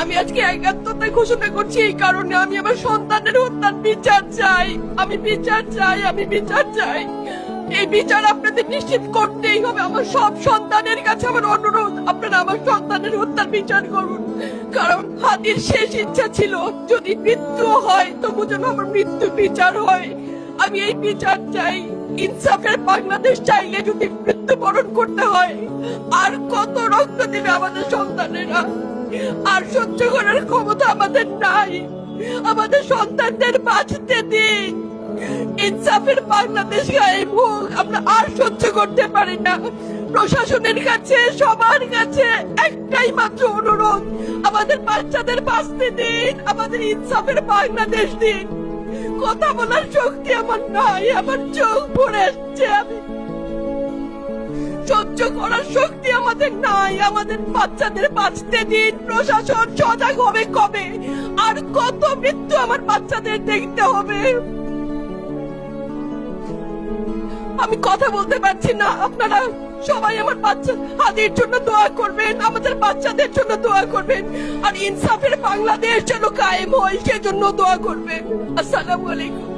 আমি আজকে একাত্মতা ঘোষণা করছি এই কারণে, আমি আমার সন্তানের হত্যার বিচার চাই। আমি বিচার চাই, আমি বিচার চাই। এই বিচার আপনাদের নিশ্চিত করতেই হবে। আমার সব সন্তানের কাছে আমার অনুরোধ, আপনারা আমার সন্তানের হত্যার বিচার করুন। কারণ হাদির শেষ ইচ্ছা ছিল যদি মৃত্যু হয় তবু যেন আমার মৃত্যু বিচার হয়। আমি এই বিচার চাই। ইনসাফের বাংলাদেশ চাইলে যদি মৃত্যুবরণ করতে হয়, আর কত রক্ত দেবে আমাদের সন্তানেরা? আর সহ্য করার ক্ষমতা আমাদের নাই। আমাদের সন্তানদের বাঁচতে দিন। ইনসাফের বাংলাদেশ গায়েব হোক। আমরা আর সহ্য করতে পারি না। প্রশাসনের কাছে, সবার কাছে একটাই মাত্র অনুরোধ, আমাদের বাচ্চাদের বাঁচতে দিন, আমাদের ইনসাফের বাংলাদেশ দিন। কথা বলার শক্তি আমার নাই, আমার চোখ ভরে আসছে। আমি সহ্য করার শক্তি আমাদের নাই। আমাদের বাচ্চাদের বাঁচতে দিন। প্রশাসন সজাগ হবে কবে? আর কত মৃত্যু আমার বাচ্চাদের দেখতে হবে? আমি কথা বলতে পারছি না। আপনারা সবাই আমার বাচ্চা হাদির জন্য দোয়া করবেন, আমাদের বাচ্চাদের জন্য দোয়া করবেন, আর ইনসাফের বাংলাদেশ যেন কায়েম হয় সেজন্য দোয়া করবেন। আসসালামু আলাইকুম।